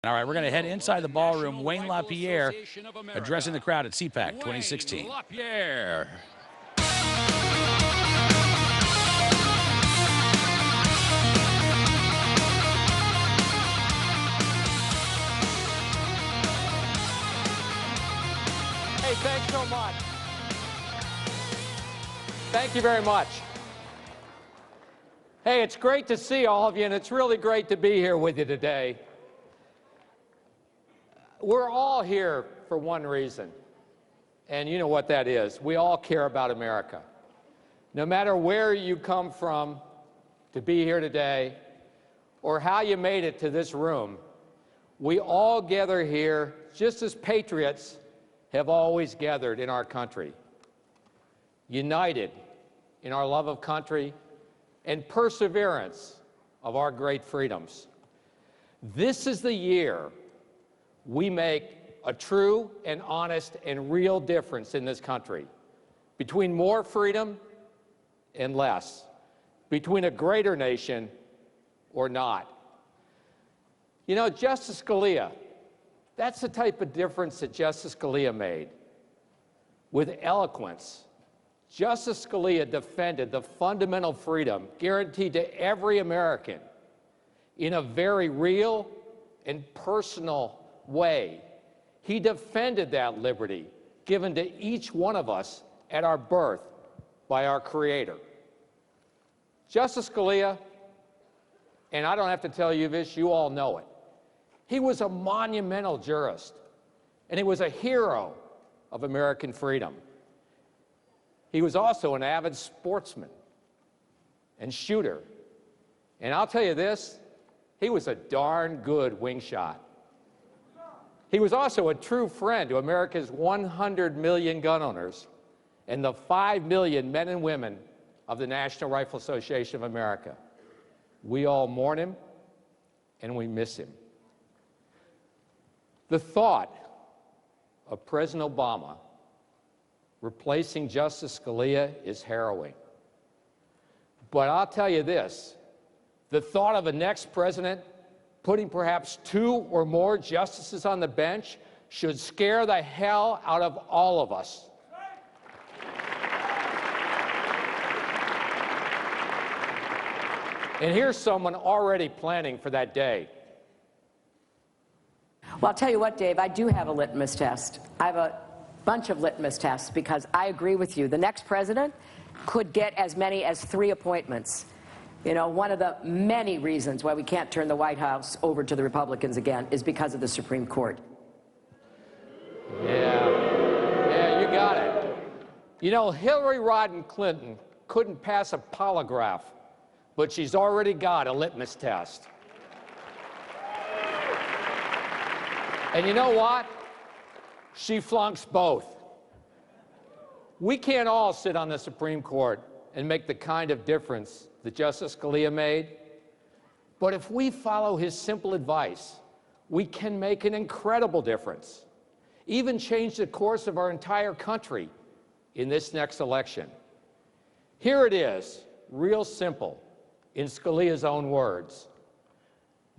All right, we're going to head inside the ballroom. Wayne LaPierre addressing the crowd at CPAC 2016. LaPierre. Hey, thanks so much. Thank you very much. Hey, it's great to see all of you, and it's really great to be here with you today. We're all here for one reason, and you know what that is. We all care about America. No matter where you come from to be here today, or how you made it to this room, we all gather here just as patriots have always gathered in our country, united in our love of country and perseverance of our great freedoms. This is the year we make a true and honest and real difference in this country, between more freedom and less, between a greater nation or not. You know, Justice Scalia, that's the type of difference that Justice Scalia made. With eloquence, Justice Scalia defended the fundamental freedom guaranteed to every American in a very real and personal way. He defended that liberty given to each one of us at our birth by our Creator. Justice Scalia, and I don't have to tell you this, you all know it, he was a monumental jurist, and he was a hero of American freedom. He was also an avid sportsman and shooter. And I'll tell you this, he was a darn good wing shot. He was also a true friend to America's 100 million gun owners and the 5 million men and women of the National Rifle Association of America. We all mourn him, and we miss him. The thought of President Obama replacing Justice Scalia is harrowing. But I'll tell you this, the thought of a next president putting perhaps 2 or more justices on the bench should scare the hell out of all of us. And here's someone already planning for that day. Well, I'll tell you what, Dave, I do have a litmus test. I have a bunch of litmus tests because I agree with you. The next president could get as many as 3 appointments. You know, one of the many reasons why we can't turn the White House over to the Republicans again is because of the Supreme Court. Yeah, you got it. You know, Hillary Rodham Clinton couldn't pass a polygraph, but she's already got a litmus test. And you know what? She flunks both. We can't all sit on the Supreme Court and make the kind of difference that Justice Scalia made, but if we follow his simple advice, we can make an incredible difference, even change the course of our entire country in this next election. Here it is, real simple, in Scalia's own words.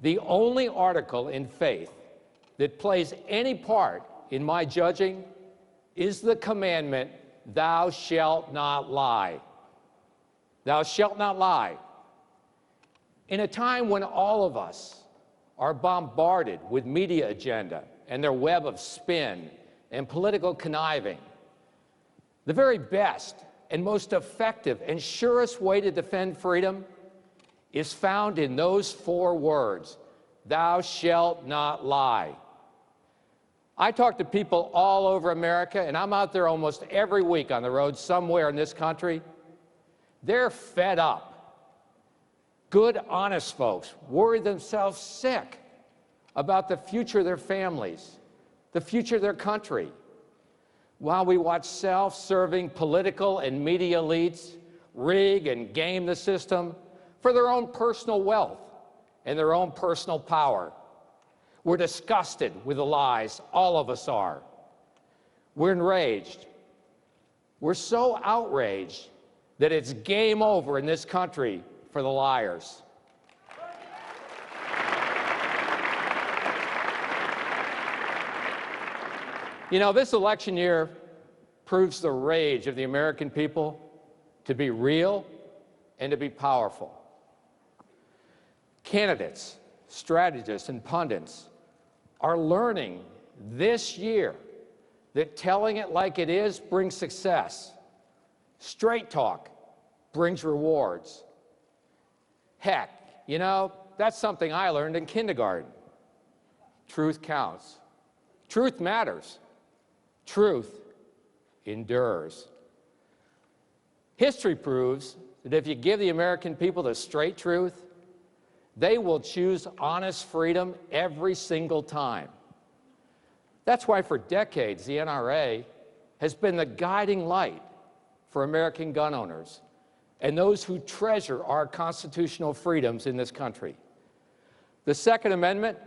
The only article in faith that plays any part in my judging is the commandment, thou shalt not lie. Thou shalt not lie. In a time when all of us are bombarded with media agenda and their web of spin and political conniving, the very best and most effective and surest way to defend freedom is found in those 4 words, thou shalt not lie. I talk to people all over America, and I'm out there almost every week on the road somewhere in this country. They're fed up. Good, honest folks worry themselves sick about the future of their families, the future of their country, while we watch self-serving political and media elites rig and game the system for their own personal wealth and their own personal power. We're disgusted with the lies, all of us are. We're enraged. We're so outraged that it's game over in this country for the liars. You know, this election year proves the rage of the American people to be real and to be powerful. Candidates, strategists, and pundits are learning this year that telling it like it is brings success. Straight talk brings rewards. Heck, you know, that's something I learned in kindergarten. Truth counts. Truth matters. Truth endures. History proves that if you give the American people the straight truth, they will choose honest freedom every single time. That's why for decades the NRA has been the guiding light for American gun owners and those who treasure our constitutional freedoms in this country. The Second Amendment,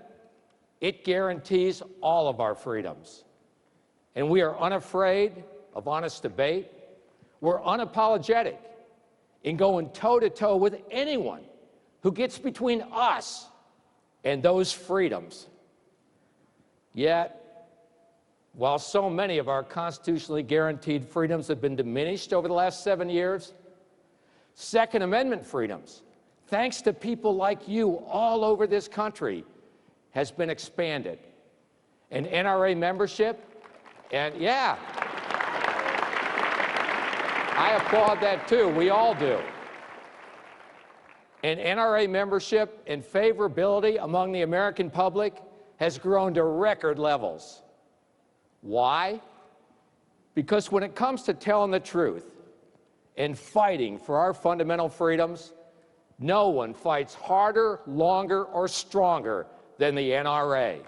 it guarantees all of our freedoms. And we are unafraid of honest debate. We're unapologetic in going toe-to-toe with anyone who gets between us and those freedoms. Yet, while so many of our constitutionally guaranteed freedoms have been diminished over the last 7 years, Second Amendment freedoms, thanks to people like you all over this country, has been expanded. And NRA membership, and yeah, I applaud that too, we all do. And NRA membership and favorability among the American public has grown to record levels. Why? Because when it comes to telling the truth and fighting for our fundamental freedoms, no one fights harder, longer, or stronger than the NRA.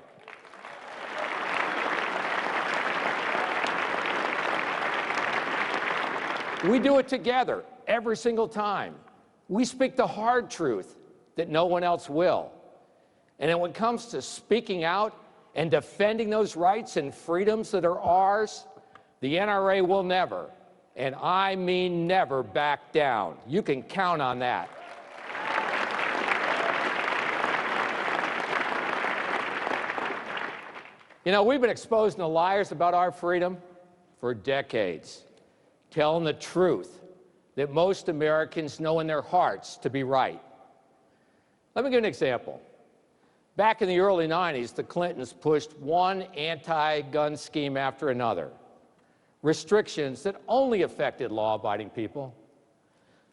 We do it together every single time. We speak the hard truth that no one else will. And when it comes to speaking out and defending those rights and freedoms that are ours, the NRA will never, and I mean never, back down. You can count on that. You know, we've been exposing the liars about our freedom for decades, telling the truth that most Americans know in their hearts to be right. Let me give you an example. Back in the early 90s, the Clintons pushed one anti-gun scheme after another, restrictions that only affected law-abiding people.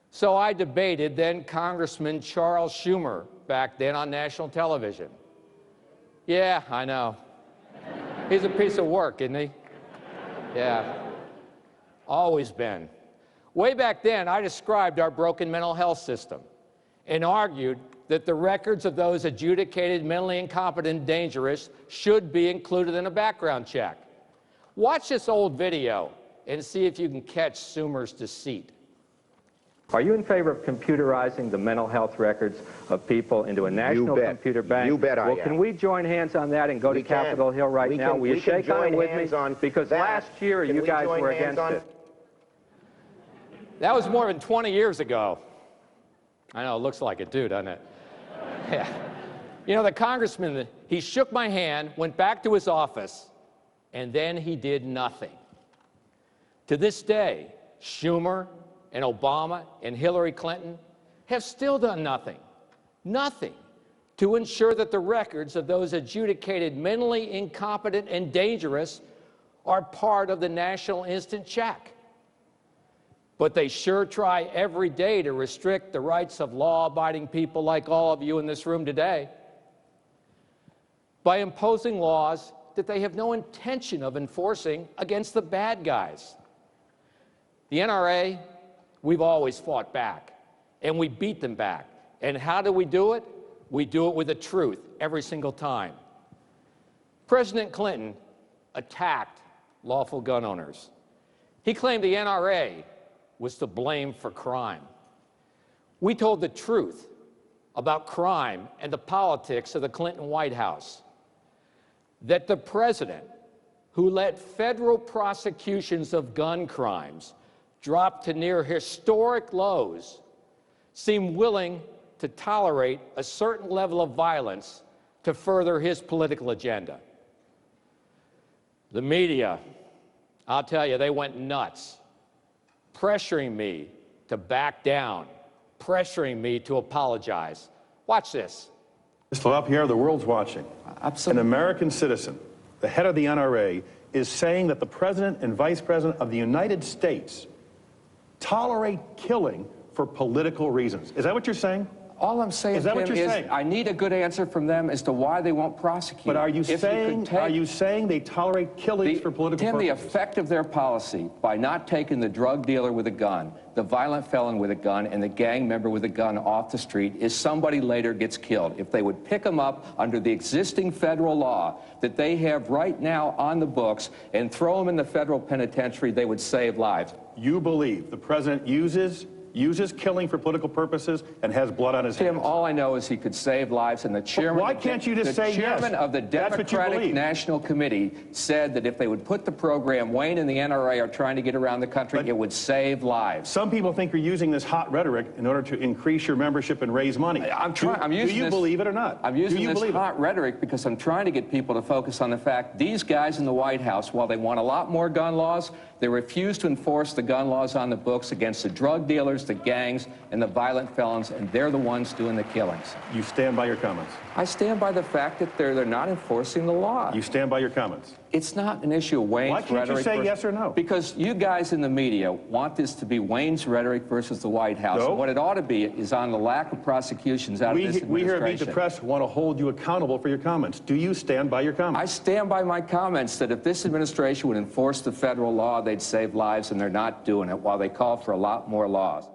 So I debated then Congressman Charles Schumer back then on national television. Yeah, I know. He's a piece of work, isn't he? Yeah, always been. Way back then, I described our broken mental health system and argued that the records of those adjudicated mentally incompetent and dangerous should be included in a background check. Watch this old video and see if you can catch Schumer's deceit. Are you in favor of computerizing the mental health records of people into a national computer bank? You bet I am. Well, can we join hands on that and go to Capitol Hill right now? Will you shake on it with me? Because last year you guys were against it. That was more than 20 years ago. I know, it looks like it too, doesn't it? Yeah. You know, the congressman, he shook my hand, went back to his office, and then he did nothing. To this day, Schumer and Obama and Hillary Clinton have still done nothing, nothing, to ensure that the records of those adjudicated mentally incompetent and dangerous are part of the National Instant Check. But they sure try every day to restrict the rights of law-abiding people like all of you in this room today by imposing laws that they have no intention of enforcing against the bad guys. The NRA, we've always fought back, and we beat them back. And how do we do it? We do it with the truth every single time. President Clinton attacked lawful gun owners. He claimed the NRA was to blame for crime. We told the truth about crime and the politics of the Clinton White House, that the president, who let federal prosecutions of gun crimes drop to near historic lows, seemed willing to tolerate a certain level of violence to further his political agenda. The media, I'll tell you, they went nuts, pressuring me to back down, pressuring me to apologize. Watch this. Mr. LaPierre, the world's watching. Absolutely. An American citizen, the head of the NRA, is saying that the President and Vice President of the United States tolerate killing for political reasons. Is that what you're saying? All I'm saying, is that what Tim, you're is saying? I need a good answer from them as to why they won't prosecute. But are you If saying could take they tolerate killings for political Tim, purposes? the effect of their policy by not taking the drug dealer with a gun, the violent felon with a gun, and the gang member with a gun off the street is somebody later gets killed. If they would pick them up under the existing federal law that they have right now on the books and throw them in the federal penitentiary, they would save lives. You believe the President uses killing for political purposes and has blood on his hands? Tim, all I know is he could save lives, and the chairman, why can't you just say yes? The chairman of the Democratic National Committee said that if they would put the program, Wayne and the NRA are trying to get around the country, it would save lives. Some people think you're using this hot rhetoric in order to increase your membership and raise money. Do you believe it or not? I'm using this hot rhetoric because I'm trying to get people to focus on the fact these guys in the White House, while they want a lot more gun laws, they refuse to enforce the gun laws on the books against the drug dealers, the gangs, and the violent felons, and they're the ones doing the killings. You stand by your comments? I stand by the fact that they're not enforcing the law. You stand by your comments? It's not an issue of Wayne's rhetoric. Why can't you say yes or no? Because you guys in the media want this to be Wayne's rhetoric versus the White House. No. And what it ought to be is on the lack of prosecutions out of this administration. We here at Meet the Press want to hold you accountable for your comments. Do you stand by your comments? I stand by my comments that if this administration would enforce the federal law, they'd save lives, and they're not doing it, while they call for a lot more laws.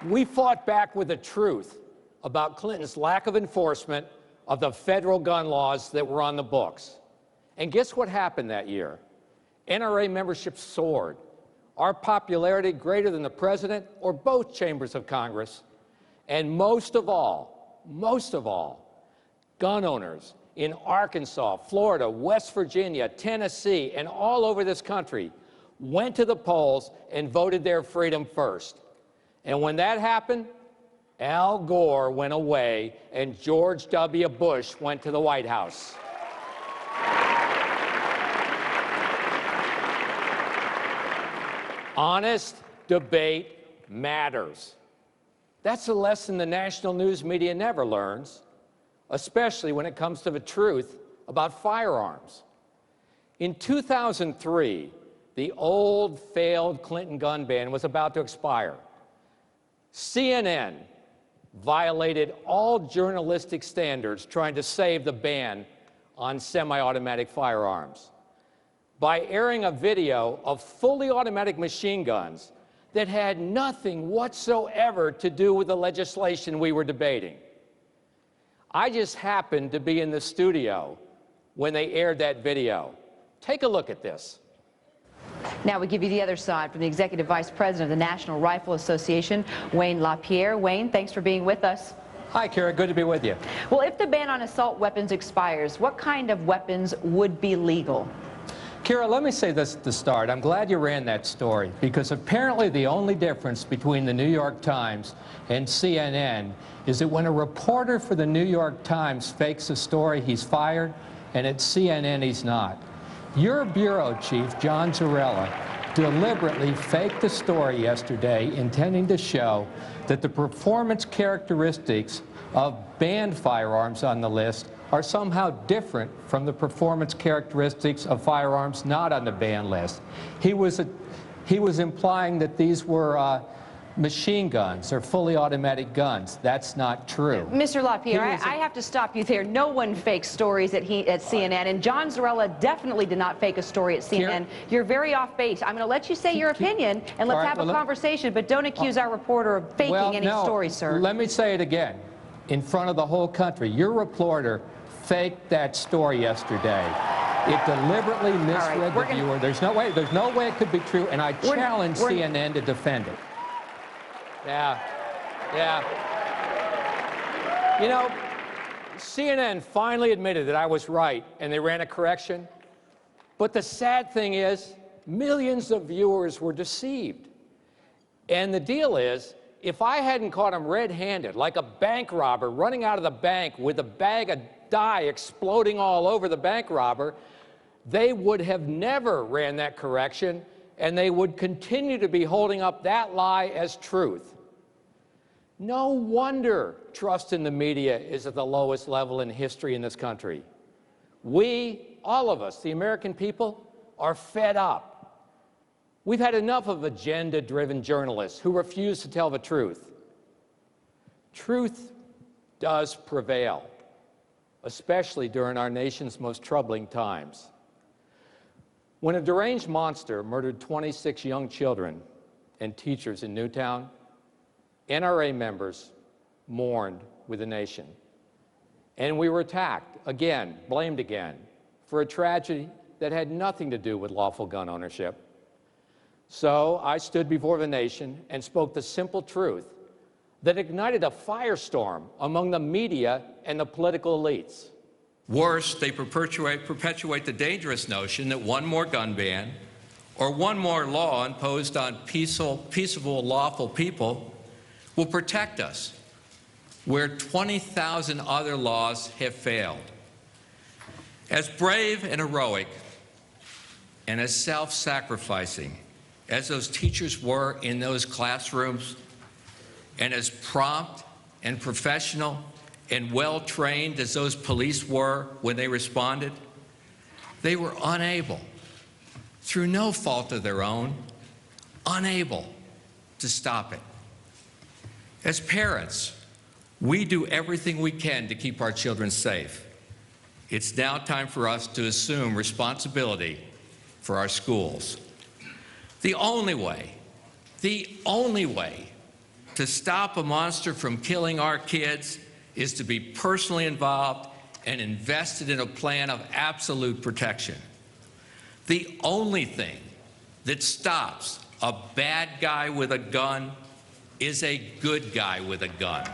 We fought back with the truth about Clinton's lack of enforcement of the federal gun laws that were on the books. And guess what happened that year? NRA membership soared. Our popularity greater than the president or both chambers of Congress. And most of all, gun owners in Arkansas, Florida, West Virginia, Tennessee, and all over this country went to the polls and voted their freedom first. And when that happened, Al Gore went away and George W. Bush went to the White House. Honest debate matters. That's a lesson the national news media never learns, especially when it comes to the truth about firearms. In 2003, the old failed Clinton gun ban was about to expire. CNN violated all journalistic standards trying to save the ban on semi-automatic firearms by airing a video of fully automatic machine guns that had nothing whatsoever to do with the legislation we were debating. I just happened to be in the studio when they aired that video. Take a look at this. Now we give you the other side from the Executive Vice President of the National Rifle Association, Wayne LaPierre. Wayne, thanks for being with us. Hi, Kara. Good to be with you. Well, if the ban on assault weapons expires, what kind of weapons would be legal? Kara, let me say this at the start. I'm glad you ran that story, because apparently the only difference between the New York Times and CNN is that when a reporter for the New York Times fakes a story, he's fired, and at CNN, he's not. Your bureau chief, John Zarella, deliberately faked the story yesterday, intending to show that the performance characteristics of banned firearms on the list are somehow different from the performance characteristics of firearms not on the ban list. He was implying that these were machine guns or fully automatic guns. That's not true. Mr. LaPierre, I have to stop you there. No one fakes stories at CNN, and John Zarella definitely did not fake a story at CNN. You're very off base. I'm going to let you say your opinion, and let's have a conversation, but don't accuse our reporter of faking any story, sir. Let me say it again in front of the whole country. Your reporter faked that story yesterday. It deliberately misread the viewer. There's no way it could be true, and I challenge CNN to defend it. Yeah. You know, CNN finally admitted that I was right, and they ran a correction. But the sad thing is, millions of viewers were deceived. And the deal is, if I hadn't caught him red-handed, like a bank robber running out of the bank with a bag of dye exploding all over the bank robber, they would have never ran that correction, and they would continue to be holding up that lie as truth. No wonder trust in the media is at the lowest level in history in this country. We, all of us, the American people, are fed up. We've had enough of agenda-driven journalists who refuse to tell the truth. Truth does prevail, especially during our nation's most troubling times. When a deranged monster murdered 26 young children and teachers in Newtown, NRA members mourned with the nation. And we were attacked again, blamed again, for a tragedy that had nothing to do with lawful gun ownership. So I stood before the nation and spoke the simple truth that ignited a firestorm among the media and the political elites. Worse, they perpetuate the dangerous notion that one more gun ban or one more law imposed on peaceable, lawful people will protect us, where 20,000 other laws have failed. As brave and heroic and as self-sacrificing as those teachers were in those classrooms, and as prompt and professional and well-trained as those police were when they responded, they were unable, through no fault of their own, unable to stop it. As parents, we do everything we can to keep our children safe. It's now time for us to assume responsibility for our schools. The only way to stop a monster from killing our kids is to be personally involved and invested in a plan of absolute protection. The only thing that stops a bad guy with a gun is a good guy with a gun.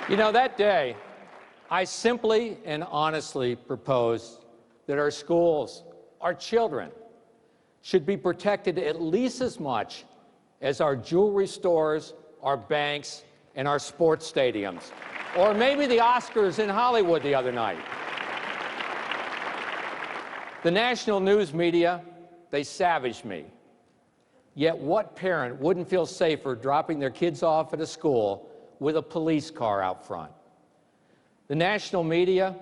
You know, that day, I simply and honestly proposed that our schools, our children, should be protected at least as much as our jewelry stores, our banks, and our sports stadiums, or maybe the Oscars in Hollywood the other night. The national news media, they savaged me. Yet what parent wouldn't feel safer dropping their kids off at a school with a police car out front? The national media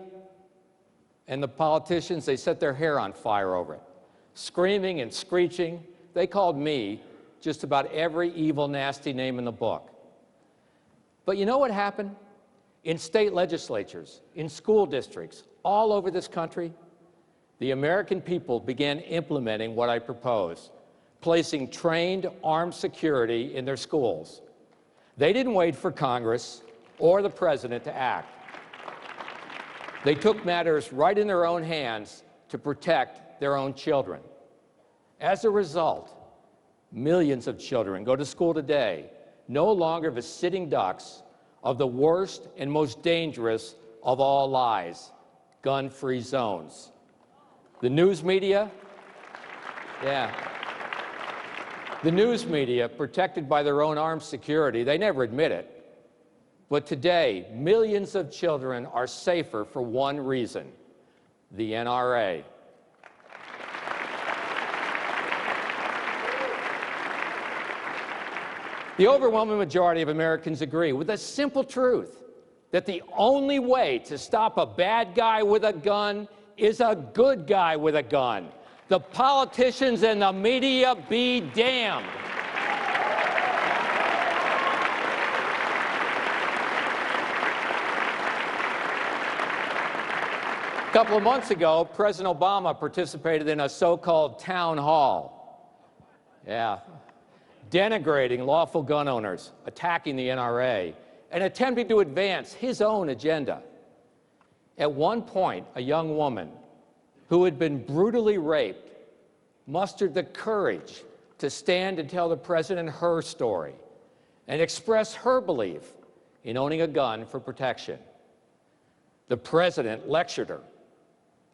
and the politicians, they set their hair on fire over it. Screaming and screeching, they called me just about every evil, nasty name in the book. But you know what happened? In state legislatures, in school districts, all over this country, the American people began implementing what I proposed, placing trained armed security in their schools. They didn't wait for Congress or the president to act. They took matters right in their own hands to protect their own children. As a result, millions of children go to school today no longer the sitting ducks of the worst and most dangerous of all lies, gun-free zones. The news media, the news media, protected by their own armed security, they never admit it. But today, millions of children are safer for one reason: the NRA. The overwhelming majority of Americans agree with the simple truth that the only way to stop a bad guy with a gun is a good guy with a gun. The politicians and the media be damned. A couple of months ago, President Obama participated in a so-called town hall. Denigrating lawful gun owners, attacking the NRA, and attempting to advance his own agenda. At one point, a young woman who had been brutally raped mustered the courage to stand and tell the president her story and express her belief in owning a gun for protection. The president lectured her,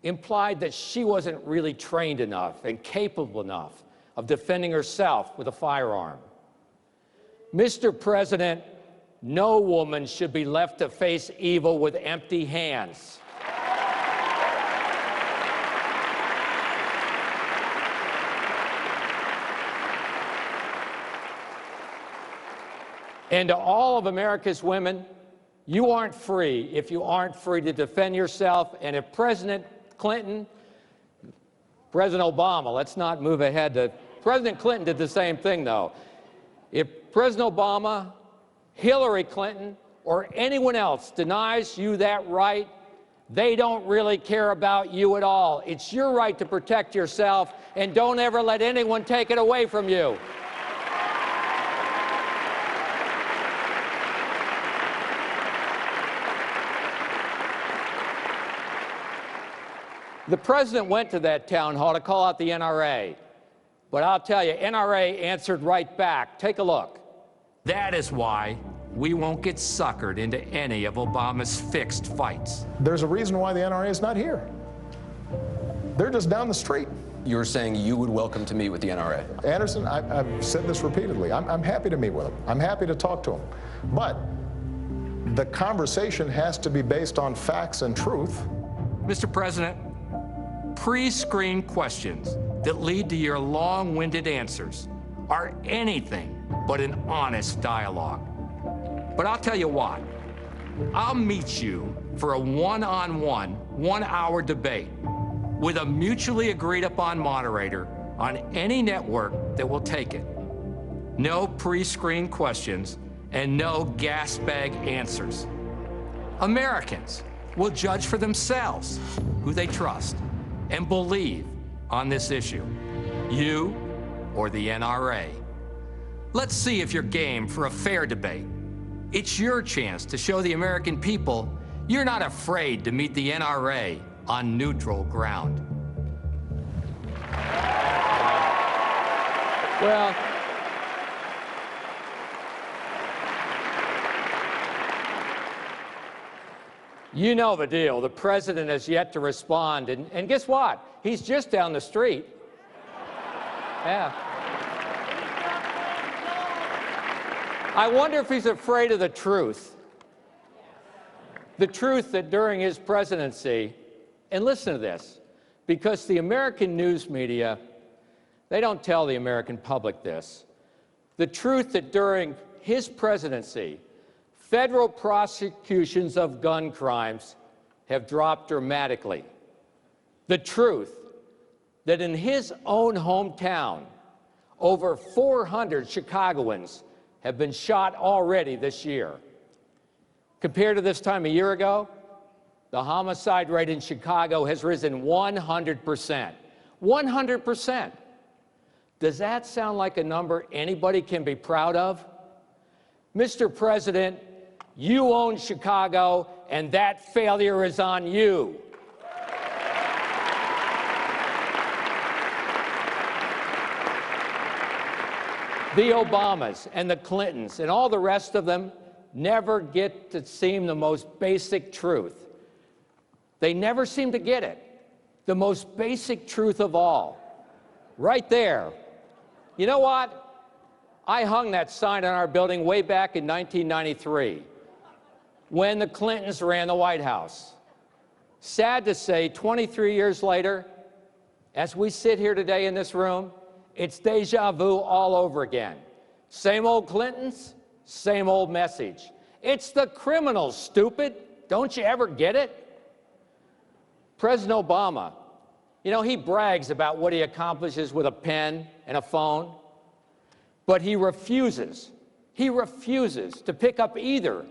implied that she wasn't really trained enough and capable enough of defending herself with a firearm. Mr. President, no woman should be left to face evil with empty hands. And to all of America's women, you aren't free if you aren't free to defend yourself. And if President Clinton, President Obama, let's not move ahead to, President Clinton did the same thing, though. If President Obama, Hillary Clinton, or anyone else denies you that right, they don't really care about you at all. It's your right to protect yourself, and don't ever let anyone take it away from you. The president went to that town hall to call out the NRA. But I'll tell you, NRA answered right back. Take a look. That is why we won't get suckered into any of Obama's fixed fights. There's a reason why the NRA is not here. They're just down the street. You're saying you would welcome to meet with the NRA? Anderson, I've said this repeatedly. I'm happy to meet with them. I'm happy to talk to them. But the conversation has to be based on facts and truth. Mr. President, pre-screened questions that lead to your long-winded answers are anything but an honest dialogue. But I'll tell you what, I'll meet you for a one-on-one, one-hour debate with a mutually agreed-upon moderator on any network that will take it. No pre-screened questions and no gas bag answers. Americans will judge for themselves who they trust and believe on this issue, you or the NRA. Let's see if you're game for a fair debate. It's your chance to show the American people you're not afraid to meet the NRA on neutral ground. Well, you know the deal. The president has yet to respond. And guess what? He's just down the street. Yeah. I wonder if he's afraid of the truth. The truth that during his presidency, and listen to this, because the American news media, they don't tell the American public this. The truth that during his presidency, federal prosecutions of gun crimes have dropped dramatically. The truth that in his own hometown, over 400 Chicagoans have been shot already this year. Compared to this time a year ago, the homicide rate in Chicago has risen 100%. 100%. Does that sound like a number anybody can be proud of? Mr. President, you own Chicago, and that failure is on you. The Obamas and the Clintons and all the rest of them never get to seem the most basic truth. They never seem to get it. The most basic truth of all. Right there. You know what? I hung that sign on our building way back in 1993 when the Clintons ran the White House. Sad to say, 23 years later, as we sit here today in this room, it's deja vu all over again. Same old Clintons, same old message. It's the criminals, stupid. Don't you ever get it? President Obama, you know, he brags about what he accomplishes with a pen and a phone, but he refuses to pick up either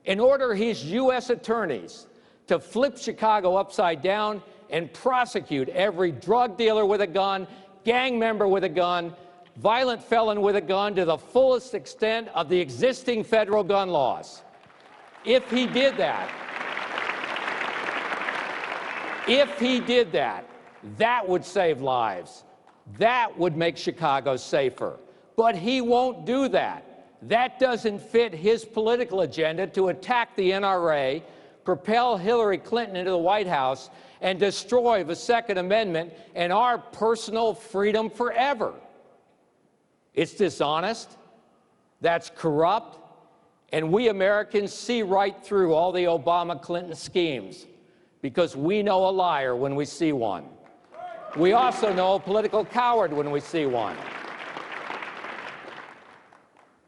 and order his U.S. attorneys to flip Chicago upside down and prosecute every drug dealer with a gun, gang member with a gun, violent felon with a gun to the fullest extent of the existing federal gun laws. If he did that, that would save lives. That would make Chicago safer. But he won't do that. That doesn't fit his political agenda to attack the NRA, propel Hillary Clinton into the White House and destroy the Second Amendment and our personal freedom forever. It's dishonest, that's corrupt, and we Americans see right through all the Obama-Clinton schemes because we know a liar when we see one. We also know a political coward when we see one.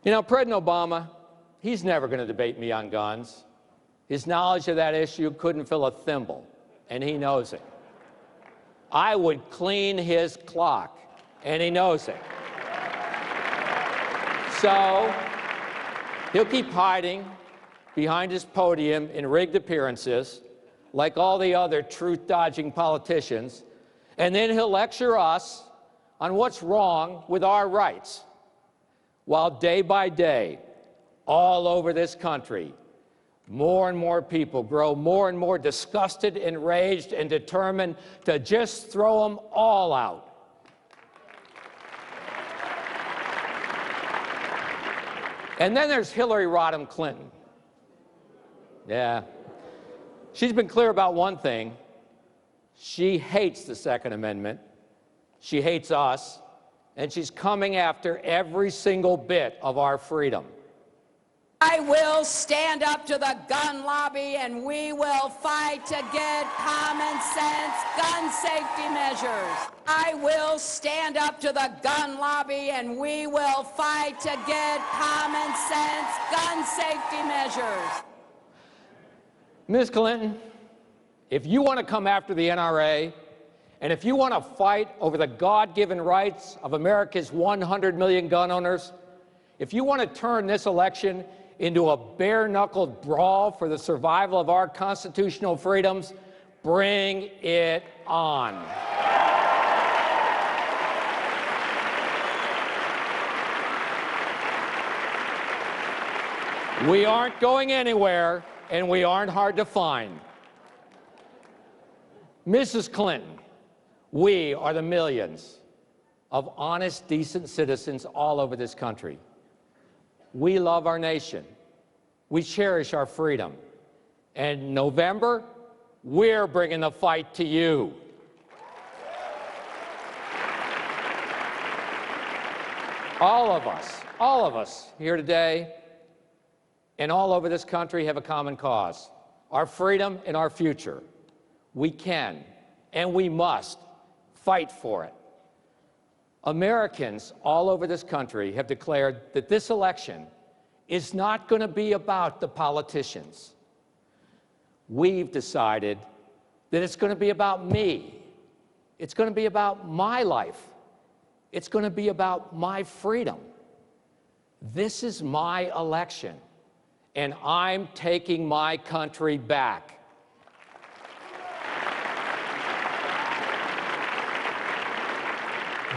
You know, President Obama, he's never going to debate me on guns. His knowledge of that issue couldn't fill a thimble, and he knows it. I would clean his clock, and he knows it. So he'll keep hiding behind his podium in rigged appearances, like all the other truth-dodging politicians, and then he'll lecture us on what's wrong with our rights, while day by day, all over this country, more and more people grow more and more disgusted, enraged, and determined to just throw them all out. And then there's Hillary Rodham Clinton. Yeah. She's been clear about one thing. She hates the Second Amendment. She hates us. And she's coming after every single bit of our freedom. I will stand up to the gun lobby, and we will fight to get common sense gun safety measures. I will stand up to the gun lobby, and we will fight to get common sense gun safety measures. Ms. Clinton, if you want to come after the NRA, and if you want to fight over the God-given rights of America's 100 million gun owners, if you want to turn this election into a bare-knuckled brawl for the survival of our constitutional freedoms, bring it on. We aren't going anywhere, and we aren't hard to find. Mrs. Clinton, we are the millions of honest, decent citizens all over this country. We love our nation. We cherish our freedom. And in November, we're bringing the fight to you. All of us here today and all over this country have a common cause, our freedom and our future. We can and we must fight for it. Americans all over this country have declared that this election is not going to be about the politicians. We've decided that it's going to be about me. It's going to be about my life. It's going to be about my freedom. This is my election, and I'm taking my country back.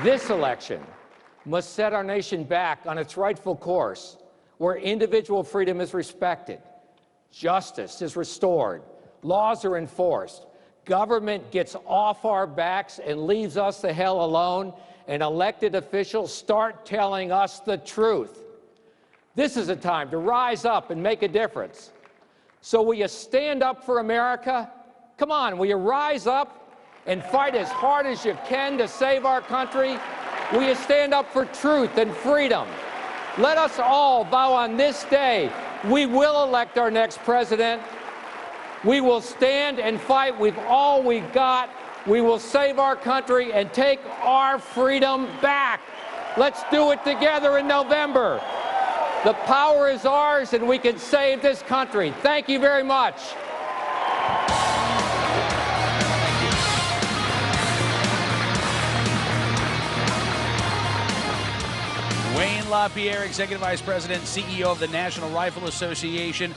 This election must set our nation back on its rightful course, where individual freedom is respected, justice is restored, laws are enforced, government gets off our backs and leaves us the hell alone, and elected officials start telling us the truth. This is a time to rise up and make a difference. So will you stand up for America? Come on, will you rise up and fight as hard as you can to save our country? Will you stand up for truth and freedom? Let us all vow on this day, we will elect our next president. We will stand and fight with all we got. We will save our country and take our freedom back. Let's do it together in November. The power is ours, and we can save this country. Thank you very much. Wayne LaPierre, Executive Vice President, CEO of the National Rifle Association.